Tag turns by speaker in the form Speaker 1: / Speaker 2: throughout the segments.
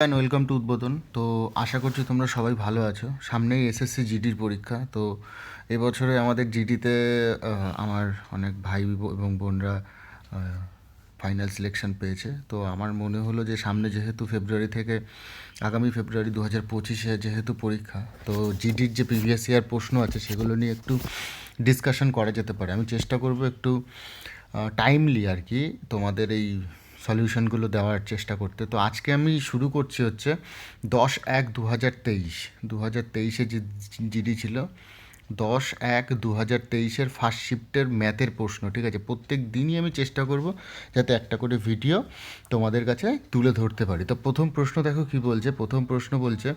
Speaker 1: And welcome to উদ্বোধন। তো আশা করছি তোমরা সবাই ভালো আছো। সামনেই এসএসসি জিডির পরীক্ষা। তো এবছরে আমাদের জিডিতে আমার অনেক ভাই এবং বোনরা ফাইনাল সিলেকশন পেয়েছে। তো আমার মনে হলো যে সামনে যেহেতু ফেব্রুয়ারি থেকে আগামী ফেব্রুয়ারি 2025-এ যেহেতু পরীক্ষা, তো জিডির যে প্রিভিয়াস ইয়ার প্রশ্ন আছে সেগুলো নিয়ে একটু ডিসকাশন করা যেতে পারে। আমি চেষ্টা করব একটু টাইমলি আর কি তোমাদের এই সলিউশনগুলো দেওয়ার চেষ্টা করতে। তো আজকে আমি শুরু করছি হচ্ছে 10-1-2023। 2023-এ যে জিডি ছিল 10-1-2023-এর ফার্স্ট শিফটের ম্যাথের প্রশ্ন, ঠিক আছে? প্রত্যেক দিনই আমি চেষ্টা করব যাতে একটা করে ভিডিও তোমাদের কাছে তুলে ধরতে পারি। তো প্রথম প্রশ্ন দেখো কি বলছে। প্রথম প্রশ্ন বলছে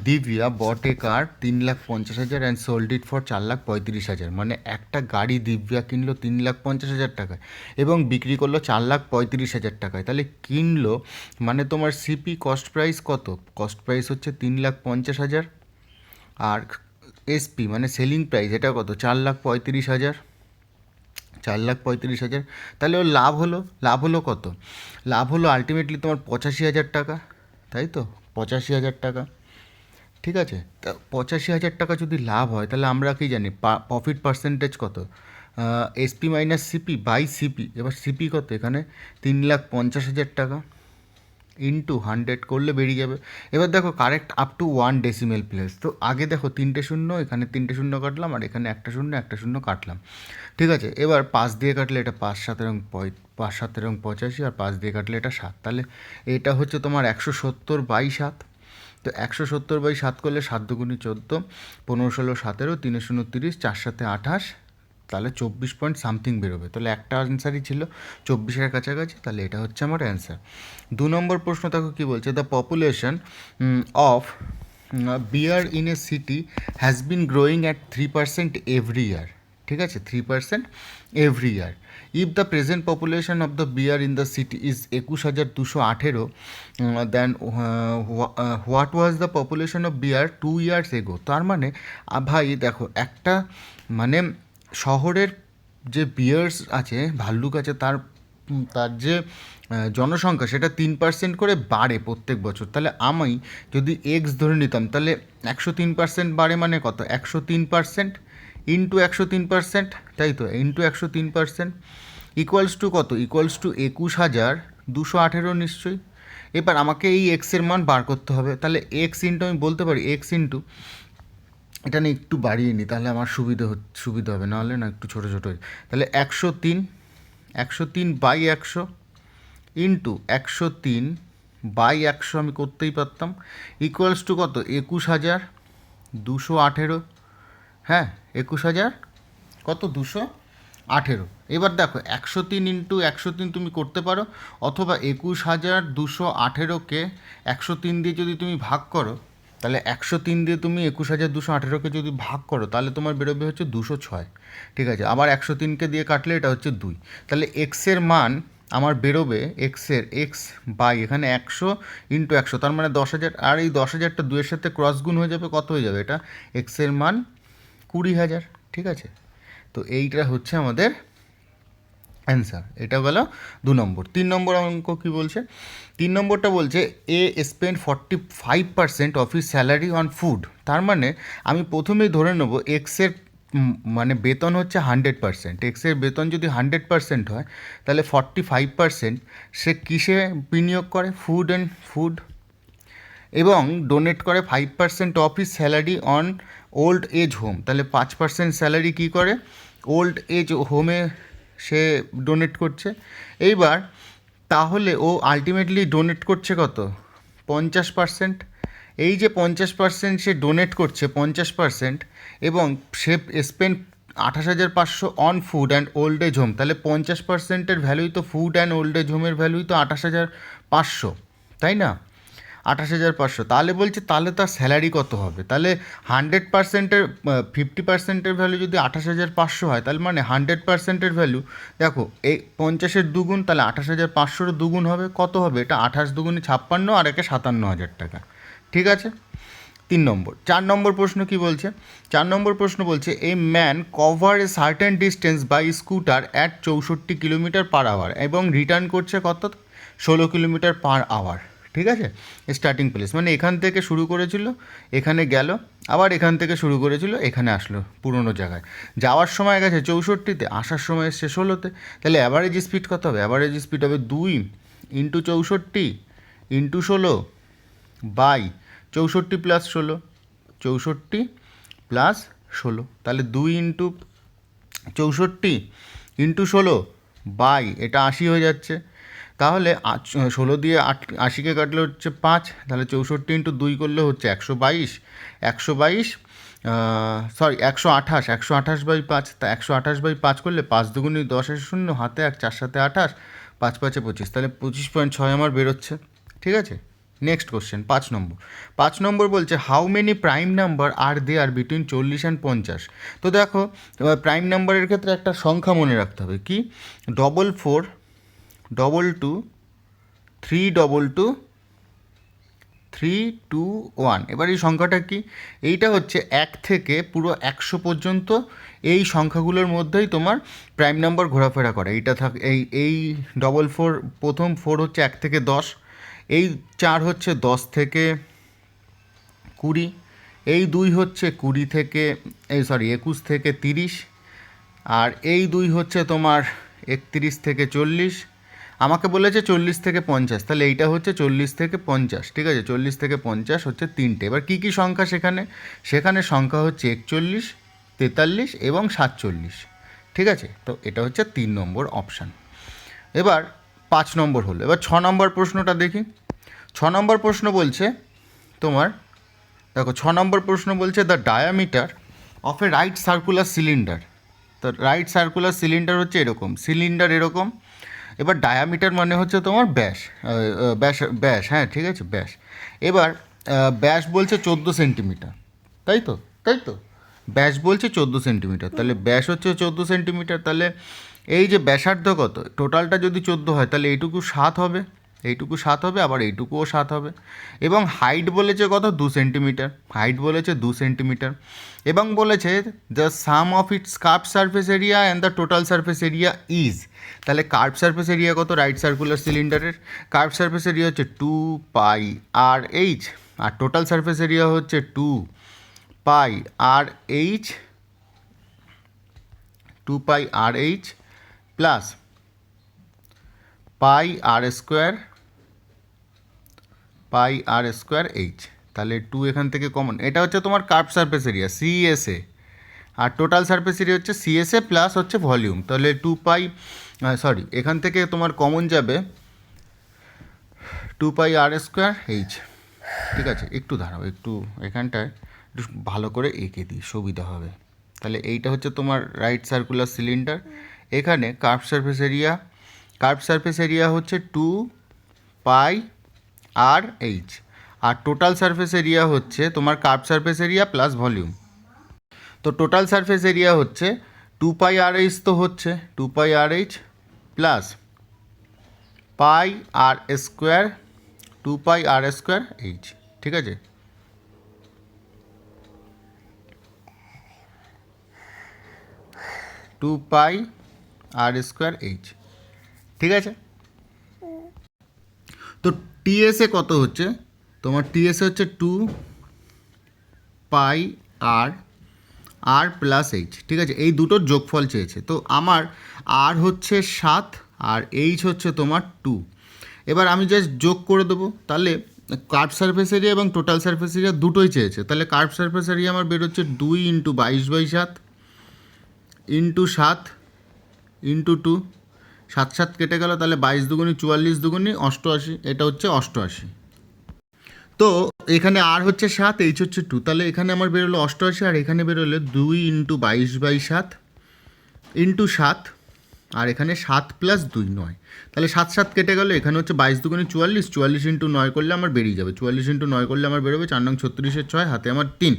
Speaker 1: দিব্যা বট এ কার 3,50,000 অ্যান্ড সোল্ড ইট ফর 4,35,000। মানে একটা গাড়ি দিব্যা কিনলো 3,50,000 টাকায় এবং বিক্রি করলো 4,35,000 টাকায়। তাহলে কিনলো মানে তোমার সিপি কস্ট প্রাইস কত? কস্ট প্রাইস হচ্ছে 3,50,000 আর এসপি মানে সেলিং প্রাইস এটা কত? 4,35,000। 4,35,000। তাহলে ওর লাভ হলো কত? লাভ হলো আলটিমেটলি তোমার 85,000 টাকা, তাই তো? 85,000 টাকা, ঠিক আছে? তা 85,000 টাকা যদি লাভ হয় তাহলে আমরা কি জানি প্রফিট পার্সেন্টেজ কত? SP minus CP by CP. এবার সিপি কত এখানে? 3,50,000 টাকা ইন্টু 100 করলে বেরিয়ে যাবে। এবার দেখো correct up to 1 decimal place. তো আগে দেখো 3টে শূন্য, এখানে 3টে শূন্য কাটলাম আর এখানে একটা শূন্য একটা শূন্য কাটলাম, ঠিক আছে? এবার 5 দিয়ে কাটলে এটা 5 7 এবং 85 আর 5 দিয়ে কাটলে এটা 7। তাহলে এটা হচ্ছে তোমার 170/7। তো 170/7 করলে 7 দুগুণে 14, 15 16 17, 3 0 30, 4 7 28, তাহলে 24 পয়েন্ট সামথিং বেরোবে। তাহলে একটা অ্যান্সারই ছিল 24-এর কাছাকাছি। তাহলে এটা হচ্ছে আমার অ্যান্সার। 2 নম্বর প্রশ্ন দেখো কী বলছে। The population of bear in a city has been growing at 3% every year, ঠিক আছে? 3% every year. If the present population of the bear in the city is 21,218, then what was the population of bear 2 years এগো। তার মানে ভাই দেখো একটা মানে শহরের যে বিয়ার্স আছে, ভাল্লুক আছে, তার তার যে জনসংখ্যা সেটা 3% করে বাড়ে প্রত্যেক বছর। তাহলে আমি যদি এক্স ধরে নিতাম তাহলে 103% বাড়ে মানে কত? 103% ইন্টু 103%, তাই তো? ইন্টু 103% ইকুয়ালস টু কত? ইকুয়ালস টু 21,218 নিশ্চয়ই। এবার আমাকে এই এক্সের মান বার করতে হবে। তাহলে এক্স ইন্টু আমি বলতে পারি এক্স ইন্টু, এটা নিয়ে একটু বাড়িয়ে নিই তাহলে আমার সুবিধা হবে, নাহলে না একটু ছোটো ছোটো। তাহলে 103/100 ইন্টু 103/100 আমি করতেই পারতাম, ইকুয়ালস টু কত? 21,218। হ্যাঁ, 21,000 কত? 218। এবার দেখো 103 ইন্টু 103 তুমি করতে পারো, অথবা 21,218কে 103 দিয়ে যদি তুমি ভাগ করো, তাহলে 103 দিয়ে তুমি 21,218কে যদি ভাগ করো তাহলে তোমার বেরোবে হচ্ছে 206, ঠিক আছে? আবার 103কে দিয়ে কাটলে এটা হচ্ছে 2। তাহলে এক্সের মান আমার বেরোবে এক্স বাই এখানে 100 ইন্টু 100, তার মানে 10,000। আর এই 10,000টা 2-এর সাথে ক্রস গুণ হয়ে যাবে, কত হয়ে যাবে? এটা এক্সের মান 20,000, ঠিক আছে? তো এইটা হচ্ছে আমাদের অ্যান্সার। এটা গেল 2 নম্বর। 3 নম্বর অঙ্ক কী বলছে? 3 নম্বরটা বলছে A spend 45% of his salary on food. তার মানে আমি প্রথমেই ধরে নেব এক্সের মানে বেতন হচ্ছে 100%। এক্সের বেতন যদি 100% হয় তাহলে 45% সে কিসে বিনিয়োগ করে? ফুড এবং ডোনেট করে 5% of his salary on old age home. তাহলে 5% স্যালারি কী করে? ওল্ড এজ হোমে সে ডোনেট করছে। এইবার তাহলে ও আলটিমেটলি ডোনেট করছে কত? 50%। এই যে 50% সে ডোনেট করছে 50%, এবং সে spend 28,500 on food and old age home. তাহলে 50%-এর ভ্যালুই তো ফুড অ্যান্ড ওল্ড এজ হোমের ভ্যালুই তো 28,500, তাই না? 28,500। তাহলে বলছে তাহলে তার স্যালারি কত হবে? তাহলে 100%-এর 50%-এর ভ্যালু যদি 28,500 হয়, তাহলে মানে 100%-এর ভ্যালু দেখো এই 50-এর দুগুণ, তাহলে 28,500-র দুগুণ হবে। কত হবে? এটা 28 দুগুণে 56 আর একে 57,000 টাকা, ঠিক আছে? 3 নম্বর। 4 নম্বর প্রশ্ন কি বলছে? 4 নম্বর প্রশ্ন বলছে a man cover a certain distance by scooter at 64 kilometre per hour এবং রিটার্ন করছে কত? 16 কিলোমিটার পার আওয়ার, ঠিক আছে, স্টার্টিং প্লেস মানে এখান থেকে শুরু করেছিল, এখানে গেল, আবার এখান থেকে শুরু করেছিল, এখানে আসলো পুরনো জায়গায়। যাওয়ার সময় গেছে 64-তে, আসার সময় এসছে 16-তে। তাহলে অ্যাভারেজ স্পিড কত হবে? অ্যাভারেজ স্পিড হবে 2 into 64 into 16 by 64 plus 16, 64 plus 16। তাহলে 2 ইন্টু 64 ইন্টু 16 বাই এটা 80 হয়ে যাচ্ছে। তাহলে 16 দিয়ে 80কে কাটলে হচ্ছে 5, তাহলে 64 ইন্টু 2 করলে হচ্ছে 122, 122 সরি 128, 128 বাই 5। তা 128 বাই 5 করলে 5 দুগুণি 10 আসে 0, হাতে 1, 4 সাথে 28, 5 5 25, তাহলে 25.6 আমার বেরোচ্ছে। ঠিক আছে, নেক্সট কোশ্চেন 5 নম্বর বলছে how many prime number are there between 40 and 50। তো দেখো প্রাইম নাম্বারের ক্ষেত্রে একটা সংখ্যা মনে রাখতে হবে, কি 44 22 322 321। এবার এই সংখ্যাটা কি? এইটা হচ্ছে 1 থেকে পুরো 100 পর্যন্ত এই সংখ্যাগুলোর মধ্যেই তোমার প্রাইম নাম্বার ঘোরাফেরা করে। এইটা এই 44, প্রথম 4 হচ্ছে 1 থেকে 10, এই 4 হচ্ছে 10 থেকে 20, এই 2 হচ্ছে 20 থেকে 21 থেকে 30, আর এই 2 হচ্ছে তোমার 31 থেকে 40। আমাকে বলেছে 40 থেকে 50, তাহলে এইটা হচ্ছে 40 থেকে 50। ঠিক আছে, 40 থেকে 50 হচ্ছে 3টে। এবার কী কী সংখ্যা সেখানে সংখ্যা হচ্ছে 41, 43 এবং 47। ঠিক আছে, তো এটা হচ্ছে 3 নম্বর অপশান। এবার 5 নম্বর হলো। এবার 6 নম্বর প্রশ্নটা দেখি। 6 নম্বর প্রশ্ন বলছে তোমার, দেখো 6 নম্বর প্রশ্ন বলছে the diameter of A right circular cylinder. তো রাইট সার্কুলার সিলিন্ডার হচ্ছে এরকম, সিলিন্ডার এরকম। এবার ডায়ামিটার মানে হচ্ছে তোমার ব্যাস, ব্যাস, হ্যাঁ ঠিক আছে, ব্যাস। এবার ব্যাস বলছে 14 সেন্টিমিটার, তাই তো ব্যাস বলছে 14 সেন্টিমিটার, তাহলে ব্যাস হচ্ছে 14 সেন্টিমিটার। তাহলে এই যে ব্যাসার্ধ কত, টোটালটা যদি 14 হয় তাহলে এইটুকু 7 হবে, এইটুকু 7 হবে, আবার এইটুকুও 7 হবে। এবং হাইট বলেছে কত, 2 সেন্টিমিটার, হাইট বলেছে 2 সেন্টিমিটার। এবং বলেছে the some of its curve surface area and the total surface area is. তাহলে কার্ভ সারফেস এরিয়া কত রাইট সার্কুলার সিলিন্ডারের? কার্ভ সারফেস এরিয়া হচ্ছে 2 পাই আর এইচ, আর টোটাল সারফেস এরিয়া হচ্ছে 2 পাই আর এইচ, 2 পাই আর এইচ প্লাস পাই আর square, পাই আর square H. তাহলে 2 এখান থেকে common, এটা হচ্ছে তোমার কার্ভ সারফেস এরিয়া সিএসএ, আর টোটাল সারফেস এরিয়া হচ্ছে সিএসএ প্লাস হচ্ছে ভলিউম। তাহলে 2 পাই, সরি এখান থেকে তোমার কমন যাবে 2 পাই আর স্কোয়ার এইচ। ঠিক আছে, একটু দাঁড়াও, একটু এখানটায় একটু ভালো করে এঁকে দিই, সুবিধা হবে। তাহলে এইটা হচ্ছে তোমার রাইট সার্কুলার সিলিন্ডার, এখানে কার্ভ সারফেস এরিয়া হচ্ছে 2 পাই আর এইচ, আর টোটাল সারফেস এরিয়া হচ্ছে তোমার curve surface area plus volume. তো টোটাল সারফেস এরিয়া হচ্ছে 2 পাই আর এইচ, তো হচ্ছে 2 পাই আর এইচ প্লাস পাই আর স্কোয়ার, 2 পাই আর স্কোয়ার এইচ। ঠিক আছে, টু পাই আর স্কোয়ার এইচ। ঠিক আছে, তো টিএসএ কত হচ্ছে তোমার? টিএসএ হচ্ছে 2 পাই আর প্লাস এইচ। ঠিক আছে, এই দুটোর যোগফল চেয়েছে। তো আমার আর হচ্ছে 7 আর এইচ হচ্ছে তোমার 2। এবার আমি জাস্ট যোগ করে দেবো। তাহলে কার্ভ সারফেস এরিয়া এবং টোটাল সারফেস এরিয়া দুটোই চেয়েছে। তাহলে কার্ভ সারফেস এরিয়া আমার বেরোচ্ছে 2 ইন্টু 22/7 ইন্টু 7 ইন্টু 2, 7 7 কেটে গেল, তাহলে 22 দুগুণি 44 দুগুণি 88, এটা হচ্ছে 88। তো এখানে আর হচ্ছে 7, এইচ হচ্ছে 2, তাহলে এখানে আমার বেরোলো 88, আর এখানে বেরোলো 2 ইন্টু 22/7 ইন্টু 7, আর এখানে 7 প্লাস 2 9, তাহলে 7 7 কেটে গেল, এখানে হচ্ছে 22 দুগুণি 44, 44 ইন্টু 9 করলে আমার বেরিয়ে যাবে, 44 ইন্টু 9 করলে আমার বেরোবে 4 নং 36-এর 6, হাতে আমার 3,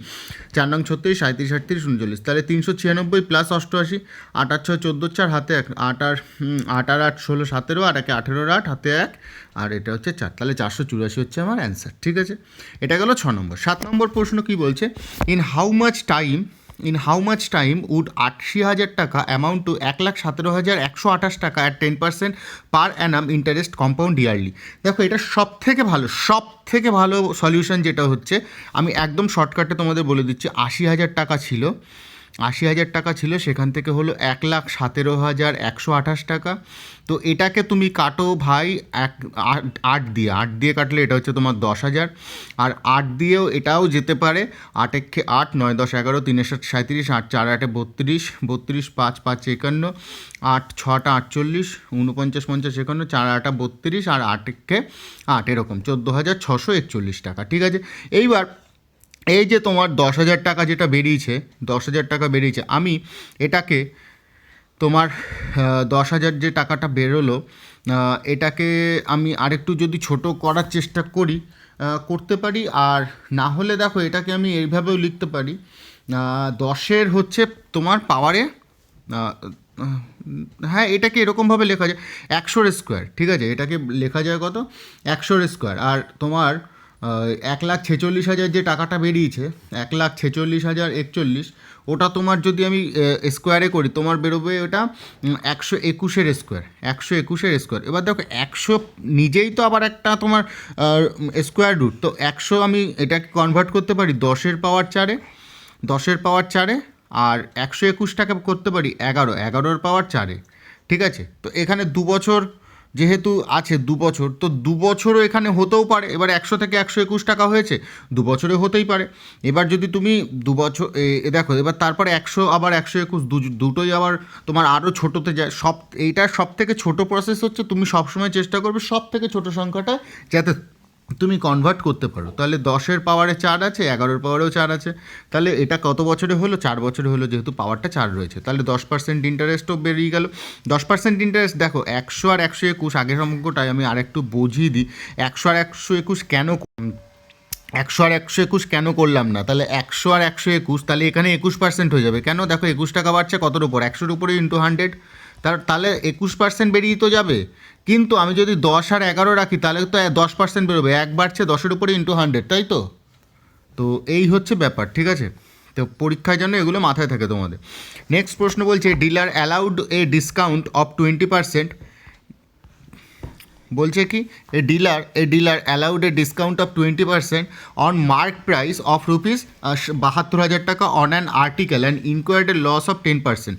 Speaker 1: 4 নং 36, 37 38 39, তাহলে 396 প্লাস 88, 8 8 6 14 4, হাতে 1, 8 আর 8 16 17, আর 1 18 8, হাতে 1, আর এটা হচ্ছে 4, তাহলে 484 হচ্ছে আমার অ্যান্সার। ঠিক আছে, এটা গেল 6 নম্বর। 7 নম্বর প্রশ্ন কি বলছে? In how much time in how much time would ৮০,০০০ টাকা অ্যামাউন্ট টু ১,১৭,১২৮ টাকা at 10% per annum interest compound yearly. দেখো এটা সব থেকে ভালো সলিউশন যেটা হচ্ছে, আমি একদম শর্টকাটে তোমাদের বলে দিচ্ছি, ৮০,০০০ টাকা ছিল, ৮০,০০০ টাকা ছিল, সেখান থেকে হলো ১,১৭,১২৮ টাকা। তো এটাকে তুমি কাটো ভাই ৮ দিয়ে কাটলে এটা হচ্ছে তোমার ১০,০০০, আর ৮ দিয়েও এটাও যেতে পারে, ৮ একে ৮, ৯ 10 11, ৩ 7 37, ৮ 4 8 32, 32 5 5 51, ৮ 6 48, 49 50 51, 4 8 32, আর ৮ একে ৮, এরকম ১৪,৬৪১ টাকা। ঠিক আছে, এইবার এই যে তোমার ১০,০০০ টাকা যেটা বেরিয়েছে, ১০,০০০ টাকা বেরিয়েছে, আমি এটাকে তোমার ১০,০০০ যে টাকাটা বেরোলো, এটাকে আমি আরেকটু যদি ছোট করার চেষ্টা করি, করতে পারি, আর না হলে দেখো এটাকে আমি এইভাবেও লিখতে পারি, ১০-এর হচ্ছে তোমার পাওয়ারে, হ্যাঁ এটাকে এরকমভাবে লেখা যায় ১০০ স্কোয়ার। ঠিক আছে, এটাকে লেখা যায় কত, ১০০ স্কোয়ার। আর তোমার ১,৪৬,০০০ যে টাকাটা বেরিয়েছে, ১,৪৬,০৪১, ওটা তোমার যদি আমি স্কোয়ারে করি, তোমার বেরোবে ওটা ১২১ স্কোয়ার, ১২১ স্কোয়ার। এবার দেখো ১০০ নিজেই তো আবার একটা তোমার স্কোয়ার রুট, তো ১০০ আমি এটাকে কনভার্ট করতে পারি ১০-এর পাওয়ার 4-এ, ১০-এর পাওয়ার 4-এ, আর ১২১ টাকা করতে পারি ১১-এর পাওয়ার 4-এ। ঠিক আছে, তো এখানে 2 বছর যেহেতু আছে, 2 বছর, তো 2 বছরও এখানে হতেও পারে। এবার ১০০ থেকে ১২১ টাকা হয়েছে, 2 বছরে হতেই পারে। এবার যদি তুমি 2 বছর দেখো, এবার তারপরে ১০০ আবার ১২১ দুটোই আবার তোমার আরও ছোটোতে যায়। এইটার সব থেকে ছোটো প্রসেস হচ্ছে, তুমি সবসময় চেষ্টা করবে সব থেকে ছোটো সংখ্যাটা যাতে তুমি কনভার্ট করতে পারো। তাহলে ১০-এর পাওয়ারে 4 আছে, ১১-এর পাওয়ারেও 4 আছে, তাহলে এটা কত বছরে হলো, 4 বছরে হলো, যেহেতু পাওয়ারটা 4 রয়েছে। তাহলে ১০% ইন্টারেস্টও বেরিয়ে গেল। ১০% ইন্টারেস্ট, দেখো ১০০ আর ১২১, আগের অঙ্কটায় আমি আরেকটু বুঝিয়ে দিই, ১০০ আর ১২১ কেন, ১০০ আর ১২১ কেন করলাম না, তাহলে ১০০ আর ১২১, তাহলে এখানে ২১% হয়ে যাবে। কেন, দেখো ২১ টাকা বাড়ছে কতর উপর, ১০০-র উপরে ইন্টু 100, তাহলে ২১% বেরিয়ে তো যাবে। কিন্তু আমি যদি ১০ আর ১১ রাখি, তাহলে তো ১০% বেরোবে, ১ বাড়ছে ১০-এর উপরে ইন্টু 100, তাই তো। তো এই হচ্ছে ব্যাপার। ঠিক আছে, তো পরীক্ষার জন্য এগুলো মাথায় থাকে তোমাদের। নেক্সট প্রশ্ন বলছে, dealer allowed a discount of 20%, বলছে কি, a dealer allowed a discount of 20% on mark price of rupees ৭২,০০০ টাকা on an article and incurred a loss of 10%,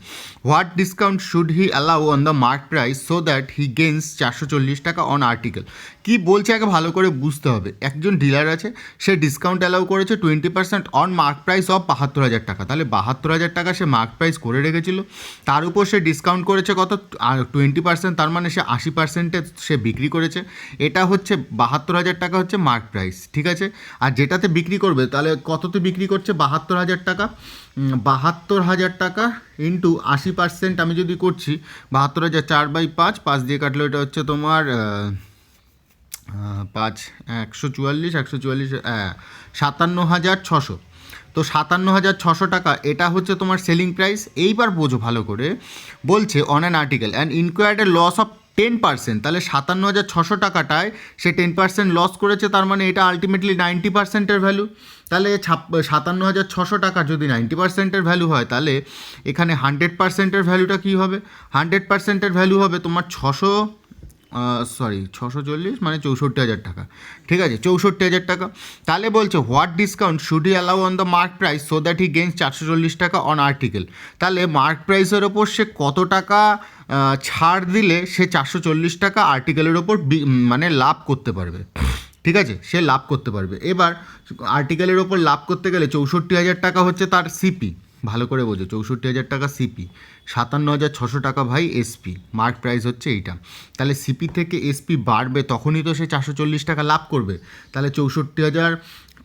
Speaker 1: what discount should he allow on the mark price so that he gains ৪৪০ টাকা on article. কি বলছে আগে ভালো করে বুঝতে হবে। একজন ডিলার আছে, সে ডিসকাউন্ট অ্যালাউ করেছে 20% অন মার্ক প্রাইস অফ ৭২,০০০ টাকা, তাহলে ৭২,০০০ টাকা সে মার্ক প্রাইস করে রেখেছিল, তার উপর সে ডিসকাউন্ট করেছে কত, 20%, তার মানে সে ৮০%-এ সে বিক্রি করেছে। এটা হচ্ছে ৭২,০০০ টাকা হচ্ছে মার্ক প্রাইস। ঠিক আছে, আর যেটাতে বিক্রি করবে, তাহলে কততে বিক্রি করছে, ৭২,০০০ টাকা, ৭২,০০০ টাকা ইন্টু ৮০% আমি যদি করছি, ৭২,০০০ 4/5, 5 দিয়ে কাটলে এটা হচ্ছে তোমার 5 144, ৫৭,৬০০। তো ৫৭,৬০০ টাকা এটা হচ্ছে তোমার সেলিং প্রাইস। এইবার বোঝো ভালো করে, বলছে on an article and incurred a loss of 10%, তাহলে ৫৭,৬০০ টাকাটায় সে 10% লস করেছে, তার মানে এটা আলটিমেটলি 90%-এর ভ্যালু। তাহলে ৫৭,৬০০ টাকা যদি 90%-এর ভ্যালু হয়, তাহলে এখানে 100%-এর ভ্যালুটা কী হবে, 100%-এর ভ্যালু হবে তোমার ৬৪০ মানে ৬৪,০০০ টাকা। ঠিক আছে, ৬৪,০০০ টাকা। তাহলে বলছে what discount should he allow on the mark price so that he gains ৪৪০ টাকা অন আর্টিকেল। তাহলে মার্ক প্রাইসের ওপর সে কত টাকা ছাড় দিলে সে ৪৪০ টাকা আর্টিকেলের ওপর মানে লাভ করতে পারবে। ঠিক আছে, সে লাভ করতে পারবে। এবার আর্টিকেলের ওপর লাভ করতে গেলে ৬৪,০০০ টাকা হচ্ছে তার সিপি, ভালো করে বোঝো, ৬৪,০০০ টাকা সিপি, ৫৭,৬০০ টাকা ভাই এসপি, মার্ক প্রাইস হচ্ছে এইটা। তাহলে সিপি থেকে এসপি বাড়বে, তখনই তো সে ৪৪০ টাকা লাভ করবে। তাহলে ৬৪,০০০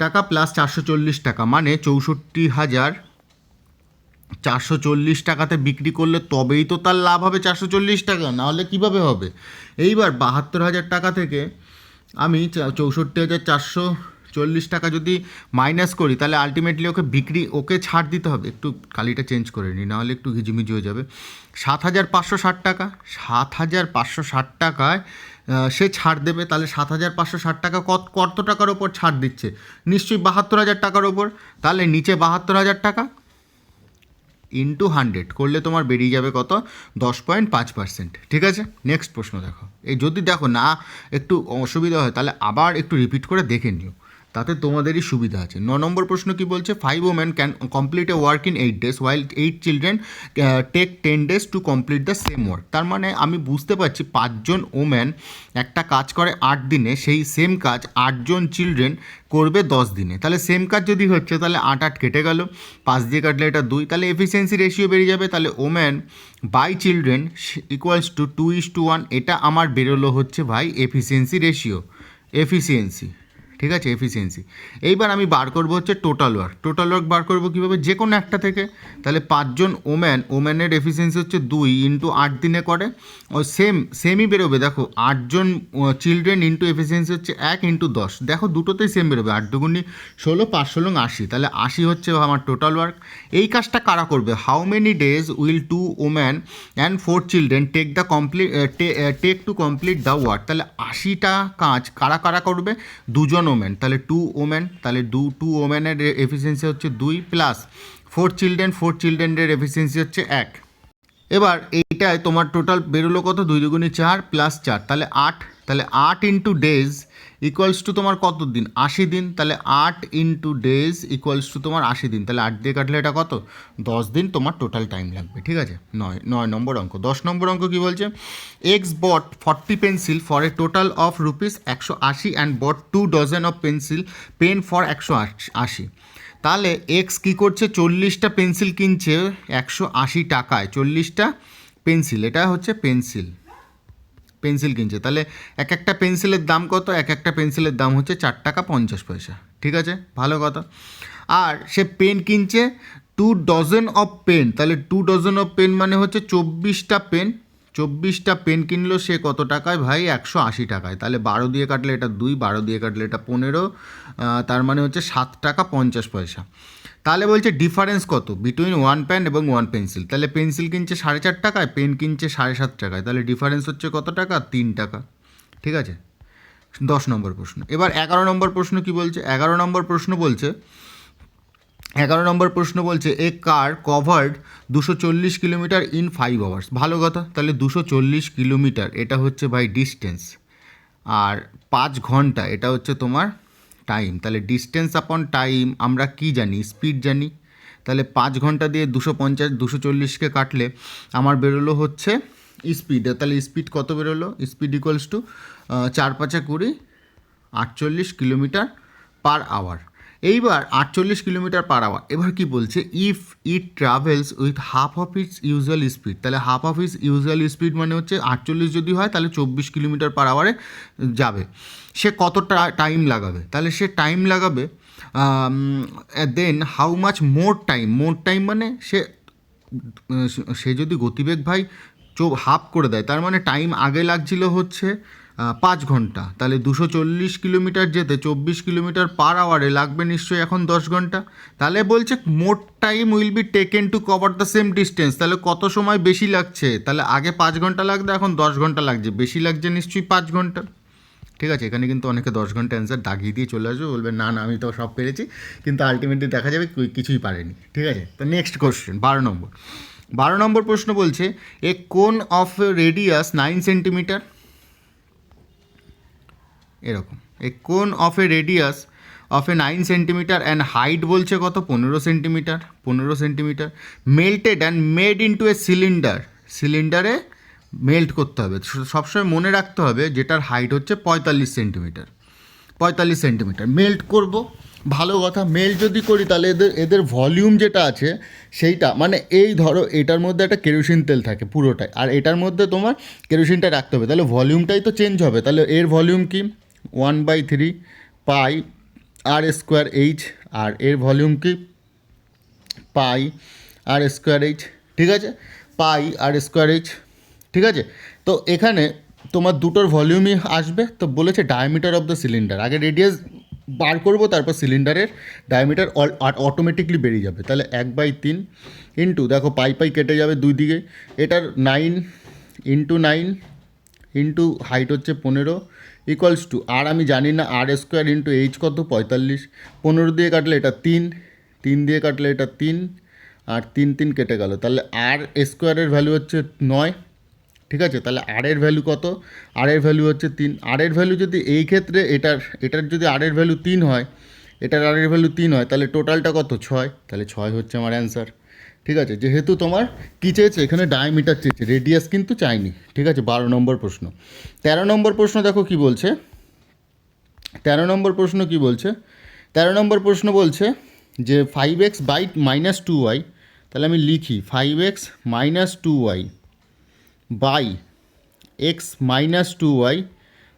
Speaker 1: টাকা প্লাস ৪৪০ টাকা মানে ৬৪,৪৪০ টাকাতে বিক্রি করলে তবেই তো তার লাভ হবে ৪৪০ টাকা, নাহলে কীভাবে হবে। এইবার ৭২,০০০ টাকা থেকে আমি ৬৪,৪৪০ টাকা যদি মাইনাস করি, তাহলে আলটিমেটলি ওকে ছাড় দিতে হবে। একটু কালিটা চেঞ্জ করে নিই, নাহলে একটু ঘিজিমিজি হয়ে যাবে। ৭,৫৬০ টাকা, ৭,৫৬০ টাকায় সে ছাড় দেবে। তাহলে ৭,৫৬০ টাকা কত টাকার ওপর ছাড় দিচ্ছে, নিশ্চয়ই ৭২,০০০ টাকার ওপর। তাহলে নিচে ৭২,০০০ টাকা, ইন্টু 100 করলে তোমার বেরিয়ে যাবে কত? 10.5%। ঠিক আছে, নেক্সট প্রশ্ন দেখো। এই যদি দেখো না একটু অসুবিধা হয় তাহলে আবার একটু রিপিট করে দেখে নিও, তাতে তোমাদেরই সুবিধা আছে। 9 নম্বর প্রশ্ন কি বলছে? 5 women can complete a work in 8 days while 8 children take 10 days to complete the same work. তার মানে আমি বুঝতে পারছি 5জন ওম্যান একটা কাজ করে 8 দিনে, সেই সেম কাজ 8জন চিলড্রেন করবে 10 দিনে। তাহলে সেম কাজ যদি হচ্ছে তাহলে 8 কেটে গেল, 5 দিয়ে কাটলে এটা 2, তাহলে এফিসিয়েন্সি রেশিও বেরিয়ে যাবে। তাহলে woman by children equals to 2:1। এটা আমার বেরোলো হচ্ছে ভাই এফিসিয়েন্সি রেশিও, এফিসিয়েন্সি। ঠিক আছে, এফিসিয়েন্সি। এইবার আমি বার করবো হচ্ছে টোটাল ওয়ার্ক। টোটাল ওয়ার্ক বার করবো কীভাবে? যে কোনো একটা থেকে। তাহলে 5জন ওম্যানের এফিসিয়েন্সি হচ্ছে 2 ইন্টু 8 দিনে করে, ও সেমই বেরোবে। দেখো 8জন চিলড্রেন ইন্টু এফিসিয়েন্সি হচ্ছে 1 ইন্টু 10। দেখো দুটোতেই সেম বেরোবে, 8 দুগুণি 16, 5 16 80। তাহলে 80 হচ্ছে আমার টোটাল ওয়ার্ক। এই কাজটা কারা করবে? How many days will 2 women and 4 children take to complete the work. তাহলে 80টা কাজ কারা কারা করবে? 2জন ওম্যান, তাহলে 2 women, তাহলে 2 women-এর এফিসিয়েন্সি হচ্ছে 2 প্লাস 4 চিলড্রেনের এফিসিয়েন্সি হচ্ছে 1। এবার এইটায় তোমার টোটাল বেরোলো কত? 2 দুগুণি 4 প্লাস 4, তাহলে 8। তাহলে 8 ইন্টু ডেজ ইকুয়ালস টু তোমার কত দিন? 80 দিন। তাহলে 8 ইন্টু ডেজ ইকুয়ালস টু তোমার 80 দিন। তাহলে 8 দিয়ে কাটলে এটা কত? 10 দিন তোমার টোটাল টাইম লাগবে। ঠিক আছে, 9 নম্বর অঙ্ক। 10 নম্বর অঙ্ক কী বলছে? X bought 40 pencil for a total of rupees 180 and bought 2 dozen of pen for 180। তাহলে এক্স কী করছে? 40টা পেন্সিল কিনছে 180 টাকায়। 40টা পেন্সিল, এটা হচ্ছে পেন্সিল কিনছে। তাহলে এক একটা পেন্সিলের দাম কত? এক একটা পেন্সিলের দাম হচ্ছে 4 টাকা 50 পয়সা। ঠিক আছে, ভালো কথা। আর সে পেন কিনছে 2 ডজন অফ পেন। তাহলে 2 ডজন অফ পেন মানে হচ্ছে 24টা পেন। 24টা পেন কিনলো সে কত টাকায় ভাই? 180 টাকায়। তাহলে 12 দিয়ে কাটলে এটা 2, 12 দিয়ে কাটলে এটা 15, তার মানে হচ্ছে 7 টাকা 50 পয়সা। তাহলে বলছে ডিফারেন্স কত বিটুইন 1 পেন এবং 1 পেন্সিল। তাহলে পেন্সিল কিনছে 4.5 টাকায়, পেন কিনছে 7.5 টাকায়। তাহলে ডিফারেন্স হচ্ছে কত টাকা? 3 টাকা। ঠিক আছে, 10 নম্বর প্রশ্ন। এবার 11 নম্বর প্রশ্ন কি বলছে? 11 নম্বর প্রশ্ন বলছে এ কার কভার্ড 240 কিলোমিটার ইন 5 আওয়ার্স। ভালো কথা। তাহলে 240 কিলোমিটার এটা হচ্ছে ভাই ডিস্টেন্স, আর 5 ঘন্টা এটা হচ্ছে তোমার টাইম। তাহলে ডিস্টেন্স আপন টাইম আমরা কি জানি? স্পিড জানি। তাহলে 5 ঘন্টা দিয়ে 240কে কাটলে আমার বেরোলো হচ্ছে স্পিড। তাহলে স্পিড কত বেরোলো? Speed equals to 4 5 20, 48 kilometre per hour. এইবার 48 কিলোমিটার পার আওয়ার। এবার কি বলছে? If it travels with half of its usual speed. তাহলে half of its usual speed মানে হচ্ছে 48 যদি হয় তাহলে 24 কিলোমিটার পার আওয়ারে যাবে। সে কতটা টাইম লাগাবে? তাহলে সে টাইম লাগাবে then how much more time মানে সে যদি গতিবেগ ভাই হাফ করে দেয়, তার মানে টাইম আগে লাগছিল হচ্ছে 5 ঘন্টা। তাহলে 240 কিলোমিটার যেতে 24 কিলোমিটার পার আওয়ারে লাগবে নিশ্চয়ই এখন 10 ঘন্টা। তাহলে বলছে more time will be taken to cover the same distance. তাহলে কত সময় বেশি লাগছে? তাহলে আগে 5 ঘন্টা লাগতো, এখন 10 ঘন্টা লাগছে। বেশি লাগছে নিশ্চয়ই 5 ঘন্টা। ঠিক আছে, এখানে কিন্তু অনেকে 10 ঘন্টা অ্যান্সার দাগিয়ে দিয়ে চলে আসবে, বলবে না আমি তো সব পেরেছি, কিন্তু আলটিমেটলি দেখা যাবে কিছুই পারেনি। ঠিক আছে, তো নেক্সট কোশ্চেন 12 নম্বর প্রশ্ন বলছে এ কোন অফ রেডিয়াস 9 সেন্টিমিটার, এরকম। A cone of a radius of a 9 centimetre and height বলছে কত? 15 centimetre. Melted and made into a সিলিন্ডারে মেল্ট করতে হবে। সবসময় মনে রাখতে হবে যেটার হাইট হচ্ছে 45 সেন্টিমিটার মেল্ট করব। ভালো কথা। মেল্ট যদি করি তাহলে এদের ভলিউম যেটা আছে সেইটা, মানে এই ধরো এটার মধ্যে একটা কেরোসিন তেল থাকে পুরোটাই, আর এটার মধ্যে তোমার কেরোসিনটা রাখতে হবে, তাহলে ভলিউমটাই তো চেঞ্জ হবে। তাহলে এর ভলিউম কি? 1/3 পাই আর স্কোয়ার এইচ, আর এর ভলিউম কি? পাই আর স্কোয়ার এইচ। ঠিক আছে, পাই আর স্কোয়ার এইচ। ঠিক আছে, তো এখানে তোমার দুটোর ভলিউমই আসবে। তো বলেছে ডায়ামিটার অফ দ্য সিলিন্ডার, আগে রেডিয়াস বার করবো, তারপর সিলিন্ডারের ডায়ামিটার অটোমেটিকলি বেরিয়ে যাবে। তাহলে 1/3 ইন্টু, দেখো পাই কেটে যাবে দুই দিকে, এটার 9 ইন্টু হাইট হচ্ছে 15 ইকুয়ালস টু, আর আমি জানি না আর স্কোয়ার ইন্টু এইচ কত? 45। 15 দিয়ে কাটলে এটা 3 দিয়ে কাটলে এটা 3, আর 3 3 কেটে গেল, তাহলে আর স্কোয়ারের ভ্যালু হচ্ছে 9। ঠিক আছে, তাহলে আর এর ভ্যালু কত? আর এর ভ্যালু হচ্ছে 3। আর এর ভ্যালু যদি এই ক্ষেত্রে এটার যদি আর এর ভ্যালু 3 হয়, এটার আর এর ভ্যালু 3 হয়, তাহলে টোটালটা কত? 6। তাহলে 6 হচ্ছে আমার অ্যান্সার। ঠিক আছে, যেহেতু তোমার কী চেয়েছে এখানে, ডায়ামিটার চেয়েছে, রেডিয়াস কিন্তু চাইনি। ঠিক আছে, 12 নম্বর প্রশ্ন। 13 নম্বর প্রশ্ন দেখো কি বলছে। 13 নম্বর প্রশ্ন কি বলছে? 13 নম্বর প্রশ্ন বলছে যে 5x বাই মাইনাস 2y, তাহলে আমি লিখি 5x minus 2y by X minus 2y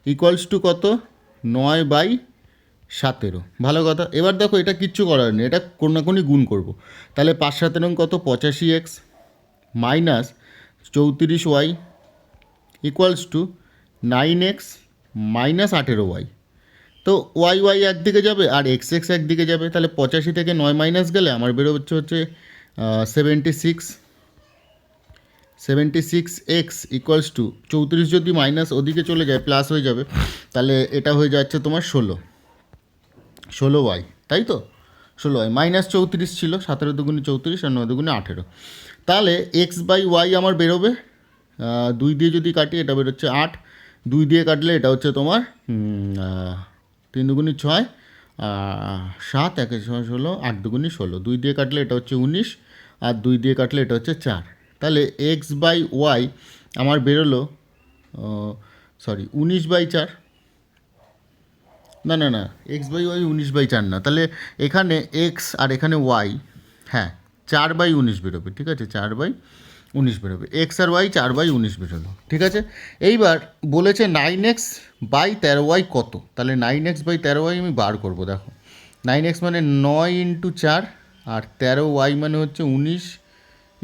Speaker 1: equals to কত? 9/17। ভালো কথা। এবার দেখো এটা কিচ্ছু করার নেই, এটা কোনো না কোনো গুণ করবো। তাহলে 5 7 কত? 85x minus 34y equals to 9x minus 18y। তো ওয়াই ওয়াই একদিকে যাবে আর এক্স এক্স একদিকে যাবে, তাহলে 85 থেকে 9 মাইনাস গেলে আমার বেরোচ্ছে 76x ইকুয়ালস টু 34। যদি মাইনাস ওদিকে চলে যায় প্লাস হয়ে যাবে, তাহলে এটা হয়ে যাচ্ছে তোমার 16y, তাই তো? 16y মাইনাস 34 ছিল, 17 দুগুণে 34 আর 9 দুগুণে 18। তাহলে এক্স বাই ওয়াই আমার বেরোবে 2 দিয়ে যদি কাটি এটা বেরোচ্ছে 8, 2 দিয়ে কাটলে এটা হচ্ছে তোমার 3 দুগুণে 6, 7 1 6 16, 8 দুগুণে 16, 2 দিয়ে কাটলে এটা হচ্ছে 19 আর 2 দিয়ে কাটলে এটা হচ্ছে 4। তাহলে এক্স বাই ওয়াই আমার বেরোলো 19/4। না না না, এক্স বাই ওয়াই 19/4 না, তাহলে এখানে এক্স আর এখানে ওয়াই, হ্যাঁ 4/19 বেরোবে। ঠিক আছে, 4/19 বেরোবে। এক্স আর ওয়াই 4/19 বেরোলো। ঠিক আছে, এইবার বলেছে 9x/13y কত? তাহলে 9x/13y আমি বার করবো। দেখো 9x মানে 9 × 4 আর 13y মানে হচ্ছে 19 ×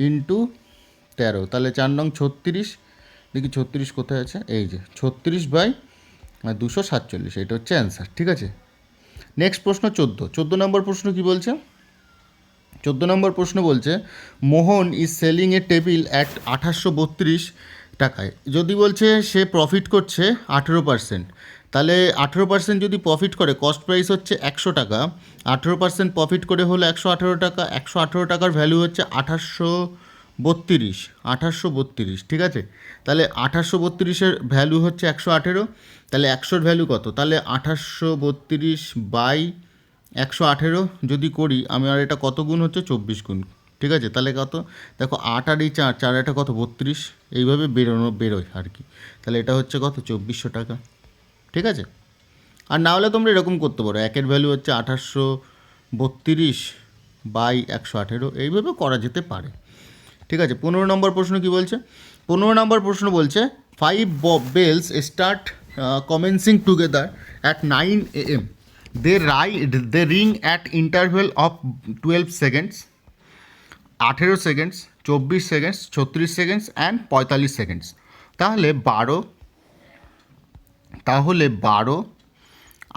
Speaker 1: 13, তাহলে 4 নং 36। দেখি 36 কোথায় আছে, এই যে 36/247, এটা হচ্ছে অ্যান্সার। ঠিক আছে, নেক্সট প্রশ্ন 14 নম্বর প্রশ্ন কি বলছে? 14 নম্বর প্রশ্ন বলছে Mohan is selling a table at 1832 টাকায়। যদি বলছে সে প্রফিট করছে 18%, তাহলে 18% যদি প্রফিট করে, কস্ট প্রাইস হচ্ছে 100 টাকা, 18% প্রফিট করে হলো 118 টাকা। 118 টাকার ভ্যালু হচ্ছে 1832। ঠিক আছে, তাহলে 1832-এর ভ্যালু হচ্ছে 118, তাহলে 100-র ভ্যালু কত? তাহলে 1832/118 যদি করি আমি, আর এটা কত গুণ হচ্ছে? 24 গুণ। ঠিক আছে, তাহলে কত? দেখো 8 আর এই 4, 4 এটা কত? 32। এইভাবে বেরোয় আর কি। তাহলে এটা হচ্ছে কত? 2400 টাকা। ঠিক আছে, আর না হলে তোমরা এরকম করতে পারো, একের ভ্যালু হচ্ছে 1832/118, এইভাবে করা যেতে পারে। ঠিক আছে, 15 নম্বর প্রশ্ন কি বলছে? 15 নম্বর প্রশ্ন বলছে 5 bells start commencing together at 9 AM, they ring at interval of 12 seconds, 18 seconds, 24 seconds, 36 seconds and 45 seconds. তাহলে 12,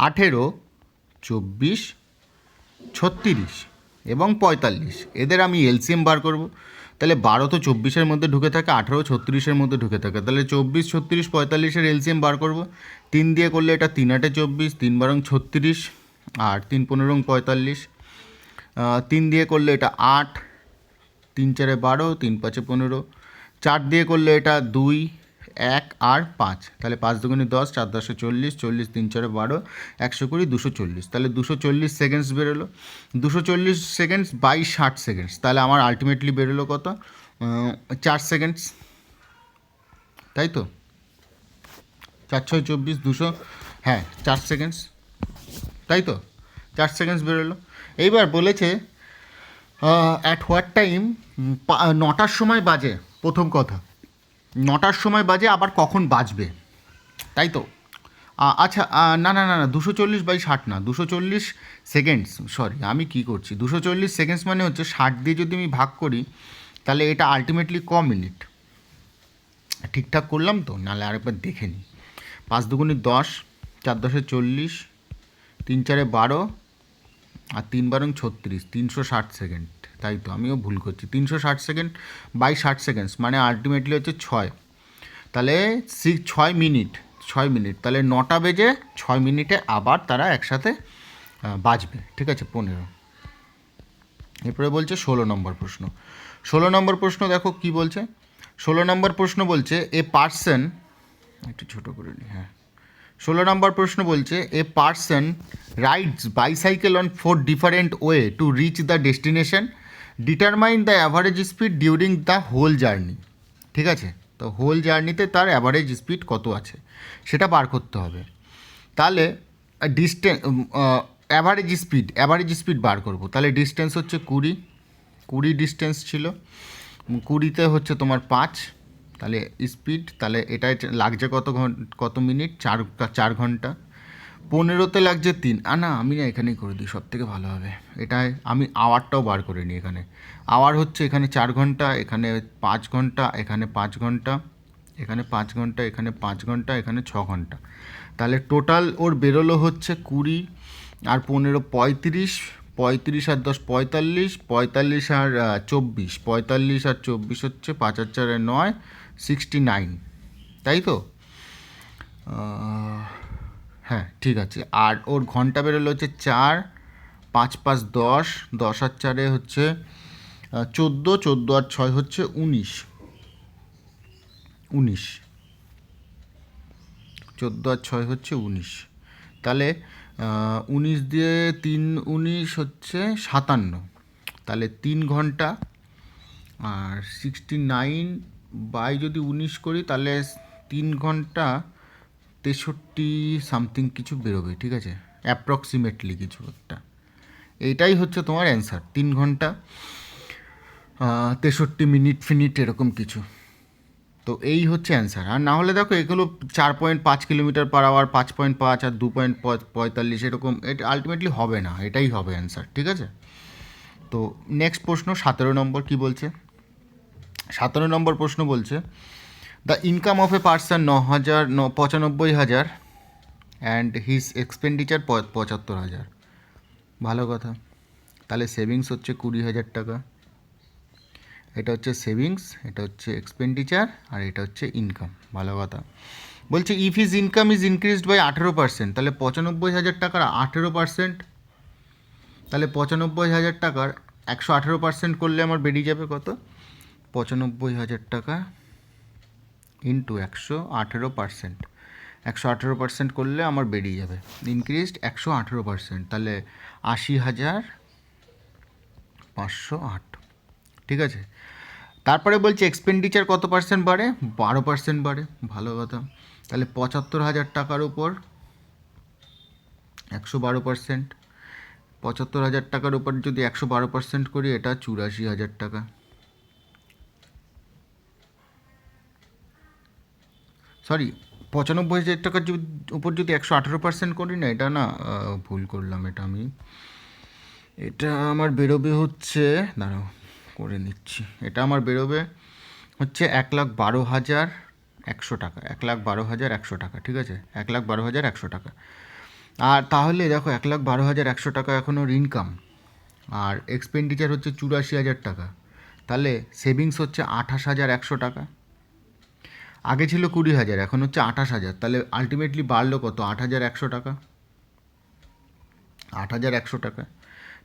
Speaker 1: 18, 24, 36 এবং 45, এদের আমি এলসিএম বার করব। তাহলে 12 তো 24-এর মধ্যে ঢুকে থাকে, 18 36-এর মধ্যে ঢুকে থাকে, তাহলে 24 36 45-এর এলসিএম বার করব। 3 দিয়ে করলে এটা 3 8 24, 3 12 36 আর 3 15 45। 3 দিয়ে করলে এটা 8, 3 4 12, 3 5 15। 4 দিয়ে করলে এটা 2 1 আর 5, তাহলে 5 দুগুণে 10, 4 10 40, 40 3 4 12, 120 240, তাহলে 240 সেকেন্ডস বেরোলো। 240 সেকেন্ডস বাই 60 সেকেন্ডস, তাহলে আমার আলটিমেটলি বেরোলো কত? 4 সেকেন্ডস, তাই তো? 4 6 24 200, হ্যাঁ 4 সেকেন্ডস, তাই তো? 4 সেকেন্ডস বেরোলো। এইবার বলেছে অ্যাট হোয়াট টাইম, 9টার সময় বাজে। প্রথম কথা 9টার সময় বাজে, আবার কখন বাজবে, তাই তো? আচ্ছা, না না না না, 240/60 না, 240 সেকেন্ডস, সরি আমি কী করছি, 240 সেকেন্ডস মানে হচ্ছে 60 দিয়ে যদি আমি ভাগ করি, তাহলে এটা আলটিমেটলি ক মিনিট? ঠিকঠাক করলাম তো? নাহলে আরেকবার দেখে নিই। 5 দুগুণে 10, 4 10 40, 3 4 12 আর 3 12 36, 360 সেকেন্ড, তাই তো? আমিও ভুল করছি। 360 সেকেন্ড বাই 60 সেকেন্ডস মানে আলটিমেটলি হচ্ছে 6, তাহলে 6 মিনিট, তাহলে 9টা বেজে 6 মিনিটে আবার তারা একসাথে বাজবে। ঠিক আছে, 15। এরপরে বলছে 16 নম্বর প্রশ্ন। 16 নম্বর প্রশ্ন দেখো কি বলছে। 16 নম্বর প্রশ্ন বলছে এ পার্সন, একটু ছোটো করে নিই, হ্যাঁ। 16 নম্বর প্রশ্ন বলছে a person rides bicycle on 4 different way to reach the destination, determine the average speed during the whole journey. ঠিক আছে, তো হোল জার্নিতে তার অ্যাভারেজ স্পিড কত আছে সেটা বার করতে হবে। তাহলে অ্যাভারেজ স্পিড বার করব। তাহলে ডিস্টেন্স হচ্ছে 20 ডিস্টেন্স ছিল, 20তে হচ্ছে তোমার 5, তাহলে স্পিড, তাহলে এটাই লাগছে কত মিনিট, 4 ঘন্টা। 15তে লাগছে 3, না আমি না এখানেই করে দিই, সব থেকে ভালো হবে। এটাই আমি আওয়ারটাও বার করে নিই। এখানে আওয়ার হচ্ছে এখানে 4 ঘন্টা, এখানে 5 ঘন্টা, এখানে 5 ঘন্টা, এখানে 5 ঘন্টা, এখানে 5 ঘন্টা, এখানে 6 ঘন্টা। তাহলে টোটাল ওর বেরোলো হচ্ছে 20 আর 15 35, 35 আর 10 45, 45 আর 24, 45 আর 24 হচ্ছে 5 আর 4 9, 69, তাই তো? হ্যাঁ ঠিক আছে। আর ওর ঘন্টা বেরোলো হচ্ছে 4, 5 5 10, 10 আর 4 হচ্ছে 14, 14 আর 6 হচ্ছে 19, 14 আর 6 হচ্ছে 19। তাহলে 19 দিয়ে 3 19 হচ্ছে 57, তাহলে 3 ঘন্টা আর 69 বাই যদি 19 করি তাহলে 3 ঘন্টা 63 সামথিং কিছু বেরোবে। ঠিক আছে, অ্যাপ্রক্সিমেটলি কিছু একটা। এইটাই হচ্ছে তোমার অ্যান্সার, 3 ঘন্টা 63 মিনিট এরকম কিছু। তো এই হচ্ছে অ্যান্সার। আর না হলে দেখো এগুলো 4.5 কিলোমিটার পার আওয়ার, 5.5 আর 2.45 এরকম, এটা আলটিমেটলি হবে না, এটাই হবে অ্যান্সার। ঠিক আছে, তো নেক্সট প্রশ্ন 17 নম্বর কি বলছে। 17 নম্বর প্রশ্ন বলছে the income of a person 95,000 and his expenditure 75,000। ভালো কথা। তাহলে সেভিংস হচ্ছে 20,000 টাকা, এটা হচ্ছে সেভিংস, এটা হচ্ছে এক্সপেন্ডিচার, আর এটা হচ্ছে ইনকাম। ভালো কথা। বলছে if his income is increased by 18%, তাহলে 95,000 টাকার 18%, তাহলে 95,000 টাকার 118% করলে আমার বেরিয়ে যাবে কত, 95,000 টাকা ইন্টু 118%, 118% করলে আমার বেরিয়ে যাবে ইনক্রিজড 118%, তাহলে 80,508। ঠিক আছে, তারপরে বলছে এক্সপেন্ডিচার কত পার্সেন্ট বাড়ে, 12% বাড়ে। ভালো কথা। তাহলে 75,000 টাকার উপর 112%, 75,000 টাকার উপর যদি 112% করি, এটা 84,000 টাকা। সরি, 95,000 টাকার উপর যদি 118% করি না, এটা না ভুল করলাম, এটা আমার বেরোবে হচ্ছে, দাঁড়াও করে নিচ্ছি, এটা আমার বেরোবে হচ্ছে 1,12,100 টাকা, 1,12,100 টাকা। ঠিক আছে, 1,12,100 টাকা। আর তাহলে দেখো 1,12,100 টাকা এখন ওর ইনকাম, আর এক্সপেন্ডিচার হচ্ছে 84,000 টাকা, তাহলে সেভিংস হচ্ছে 28,100 টাকা। আগে ছিল 20,000, এখন হচ্ছে 28,000, তাহলে আলটিমেটলি বাড়লো কত, 8,100 টাকা, 8,100 টাকা।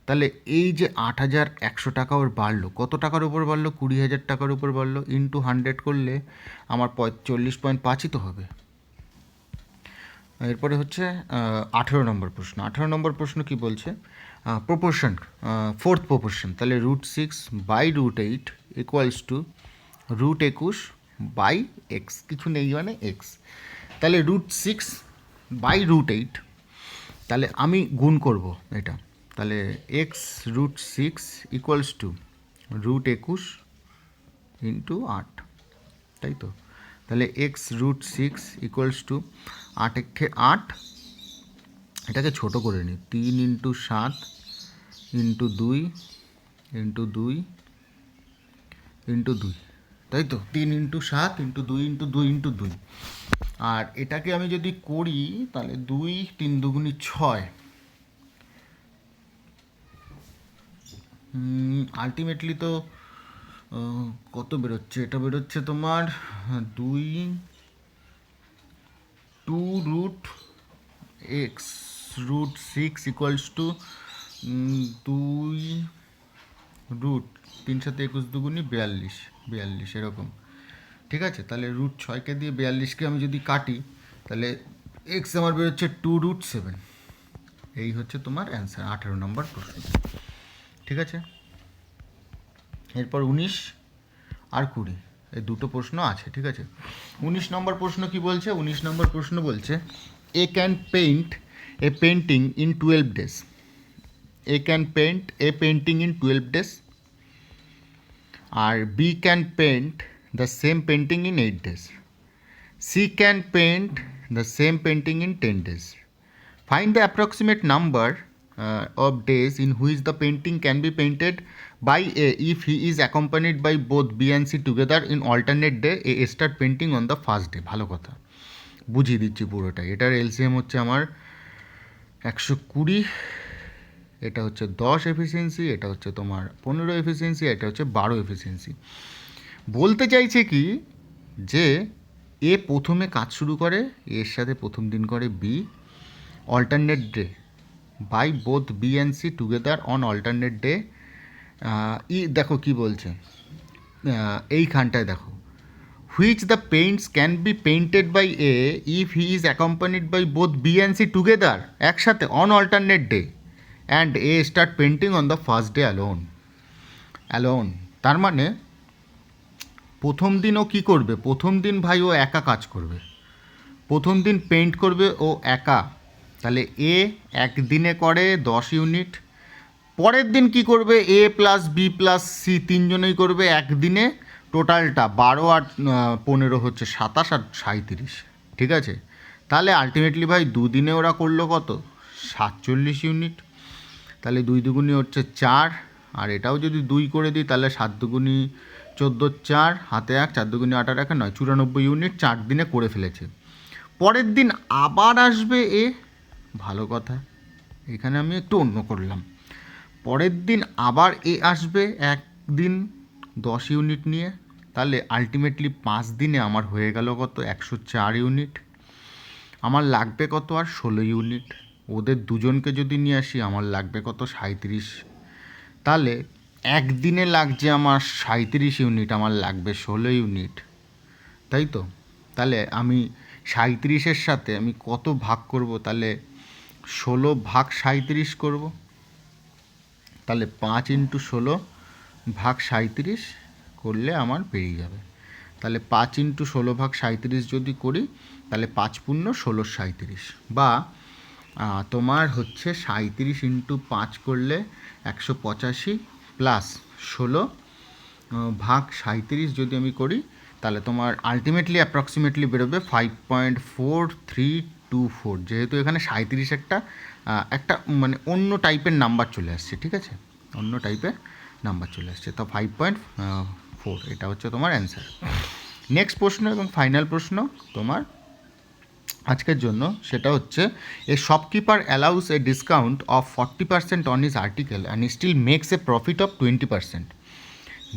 Speaker 1: তাহলে এই যে 8,100 টাকা ওর বাড়লো, কত টাকার উপর বাড়লো, 20,000 টাকার উপর বাড়লো, ইন্টু 100 করলে আমার 40.5ই তো হবে। এরপরে হচ্ছে 18 নম্বর প্রশ্ন। 18 নম্বর প্রশ্ন কি বলছে, প্রপোর্শন, ফোর্থ প্রপোর্শন, তাহলে √6 by √8 equals to √21 by X, কিছু নেই মানে এক্স। তাহলে √6 বাই √8, তাহলে আমি গুণ করব এটা, তাহলে এক্স √6 ইকুয়ালস টু √21 ইন্টু 8, তাই তো? তাহলে এক্স √6 ইকুয়ালস টু 8 এটাকে ছোটো করে নিই, 3 ইন্টু 7 ইন্টু 2 ইন্টু 2 ইন্টু 2, তাই তো? 3 ইন্টু 7 ইন্টু 2 ইন্টু 2 ইন্টু 2। আর এটাকে আমি যদি করি তাহলে 2 3 দুগুণি 6, আলটিমেটলি তো কত বেরোচ্ছে, এটা বেরোচ্ছে তোমার 2√x √6 ইকুয়ালস টু 2 রুট 3 সাথে 21 দুগুণি 42, 42 এরকম, ঠিক আছে। তাহলে রুট 6কে দিয়ে 42কে আমি যদি কাটি তাহলে এক্স আমার বেরোচ্ছে 2√7। এই হচ্ছে তোমার অ্যান্সার 18 নম্বর প্রশ্ন, ঠিক আছে। এরপর 19 আর 20 এই দুটো প্রশ্ন আছে, ঠিক আছে। 19 নম্বর প্রশ্ন কি বলছে? 19 নম্বর প্রশ্ন বলছে A can paint a painting in 12 days. A can paint a painting in 12 days আর B can paint the same painting in 8 days. C can paint the same painting in 10 days. Find the approximate number of days in which the painting can be painted by A if he is accompanied by both B and C together in alternate day. A start painting on the first day. ভালো কথা, বুঝিয়ে দিচ্ছি পুরোটাই। এটার LCM হচ্ছে আমার 120, এটা হচ্ছে 10 এফিসিয়েন্সি, এটা হচ্ছে তোমার 15 এফিসিয়েন্সি, এটা হচ্ছে 12 এফিসিয়েন্সি। বলতে চাইছে কি যে এ প্রথমে কাজ শুরু করে, এর সাথে প্রথম দিন করে B, alternate day by both B and C together on alternate day। দেখো কি বলছে এইখানটায় দেখো, which the paints can be painted by A if he is accompanied by both B and C together একসাথে on alternate day and A start painting on the first day alone। তার মানে প্রথম দিন ও কী করবে? প্রথম দিন ভাই ও একা কাজ করবে, প্রথম দিন পেইন্ট করবে ও একা। তাহলে এ একদিনে করে 10 ইউনিট, পরের দিন কি করবে? এ প্লাস বি প্লাস সি তিনজনেই করবে একদিনে, টোটালটা 12 আর 15 হচ্ছে 27 আর 37, ঠিক আছে। তাহলে আলটিমেটলি ভাই দুদিনে ওরা করলো কত? 47 ইউনিট। তাহলে 2 দুগুণি হচ্ছে 4, আর এটাও যদি 2 করে দিই তাহলে 7 দুগুণি 14, 4 হাতে 1, 4 দুগুণি 8 আর 1 9, 94 ইউনিট 4 দিনে করে ফেলেছে। পরের দিন আবার আসবে এ, ভালো কথা, এখানে আমি একটু অন্য করলাম। পরের দিন আবার এ আসবে একদিন 10 ইউনিট নিয়ে, তাহলে আলটিমেটলি 5 দিনে আমার হয়ে গেল কত? 104 ইউনিট। আমার লাগবে কত? আর 16 ইউনিট। ওদের দুজনকে যদি নিয়ে আসি আমার লাগবে কত? 37। তাহলে একদিনে লাগছে আমার 37 ইউনিট, আমার লাগবে 16 ইউনিট, তাই তো। তাহলে আমি 37-এর সাথে আমি কত ভাগ করব? তাহলে 16 ভাগ 37 করব, তাহলে 5 × 16 ভাগ 37 করলে আমার পেরিয়ে যাবে। তাহলে 5 × 16 ভাগ 37 যদি করি তাহলে 5 × 16 37, বা তোমার হচ্ছে 37 × 5 করলে 185 প্লাস 16 ভাগ 37 যদি আমি করি তাহলে তোমার আলটিমেটলি অ্যাপ্রক্সিমেটলি বেরোবে 5.4324, যেহেতু এখানে 37 একটা মানে অন্য টাইপের নাম্বার চলে আসছে, ঠিক আছে, অন্য টাইপের নাম্বার চলে আসছে। তো 5.4 এটা হচ্ছে তোমার অ্যান্সার। নেক্সট প্রশ্ন এবং ফাইনাল প্রশ্ন তোমার আজকের জন্য, সেটা হচ্ছে a shopkeeper allows a discount of 40% on his article and still makes a profit of 20%।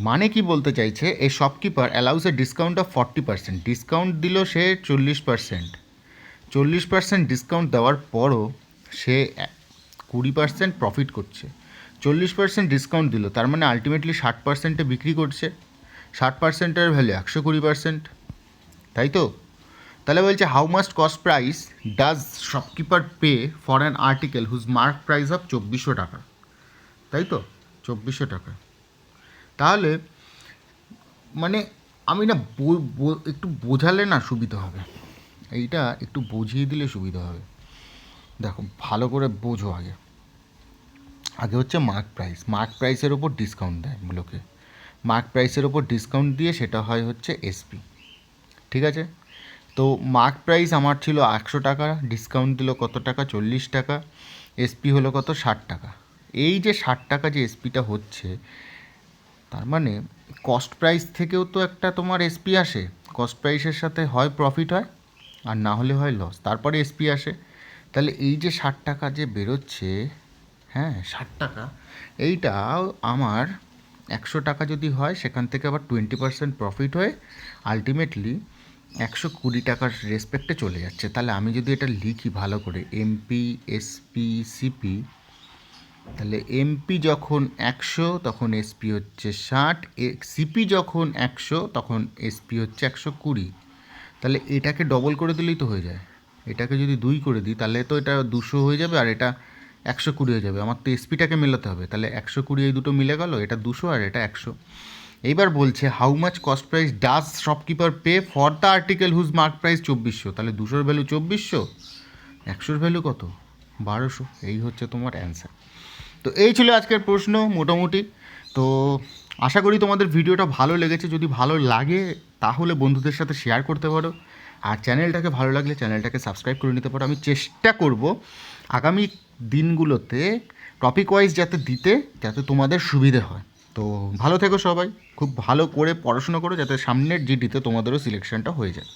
Speaker 1: মানে কি বলতে চাইছে? A shopkeeper allows a discount of 40%, discount দিল সে 40%, 40% ডিসকাউন্ট দেওয়ার পরও সে 20% প্রফিট করছে। 40% ডিসকাউন্ট দিল, তার মানে আলটিমেটলি 60%-এ বিক্রি করছে, 60%-এর ভ্যালু 120%, তাই তো। তাহলে বলছে how must cost price does shopkeeper pay for an article whose mark price of 2400 টাকা, তাই তো, 2400 টাকা। তাহলে মানে আমি না একটু বোঝালে না সুবিধা হবে, এইটা একটু বুঝিয়ে দিলে সুবিধা হবে। দেখো ভালো করে বোঝো, আগে হচ্ছে মার্ক প্রাইস, মার্ক প্রাইসের ওপর ডিসকাউন্ট দেয় লোকে, মার্ক প্রাইসের ওপর ডিসকাউন্ট দিয়ে সেটা হয় হচ্ছে এসপি, ঠিক আছে। তো মার্ক প্রাইস আমার ছিল 100 টাকা, ডিসকাউন্ট দিল কত টাকা? 40 টাকা, এসপি হলো কত? 60 টাকা। এই যে 60 টাকা যে এসপিটা হচ্ছে, তার মানে কস্ট প্রাইস থেকেও তো একটা তোমার এসপি আসে, কস্ট প্রাইসের সাথে হয় প্রফিট হয় আর না হলে হয় লস, তারপরে এসপি আসে। তাহলে এই যে 60 টাকা যে বেরোচ্ছে, হ্যাঁ 60 টাকা, এইটাও আমার 100 টাকা যদি হয় সেখান থেকে আবার 20% প্রফিট হয়ে আলটিমেটলি 120 টাকার রেসপেক্টে চলে যাচ্ছে। তাহলে আমি যদি এটা লিখি ভালো করে, এমপি এসপি সিপি তাহলে এমপি যখন 100 তখন এসপি হচ্ছে 60, সিপি যখন 100 তখন এসপি হচ্ছে 120। তাহলে এটাকে ডবল করে দিলেই তো হয়ে যায়। এটাকে যদি 2 করে দিই তাহলে তো এটা 200 হয়ে যাবে, আর এটা 120 হয়ে যাবে। আমার তো এসপিটাকে মেলাতে হবে, তাহলে 120 এই দুটো মিলে গেল, এটা 200 আর এটা 100। এইবার বলছে how much cost price does shopkeeper pay for the article whose mark price 2400। তাহলে 200-র ভ্যালু 2400, 100-র ভ্যালু কত? 1200। এই হচ্ছে তোমার অ্যান্সার। তো এই ছিল আজকের প্রশ্ন মোটামুটি। তো আশা করি তোমাদের ভিডিওটা ভালো লেগেছে। যদি ভালো লাগে তাহলে বন্ধুদের সাথে শেয়ার করতে পারো, আর চ্যানেলটাকে ভালো লাগলে চ্যানেলটাকে সাবস্ক্রাইব করে নিতে পারো। আমি চেষ্টা করব আগামী দিনগুলোতে টপিক ওয়াইজ যাতে দিতে, যাতে তোমাদের সুবিধে হয়। তো ভালো থেকো সবাই, খুব ভালো করে পড়াশোনা করো যাতে সামনের জিডিতে তোমাদেরও সিলেকশনটা হয়ে যায়।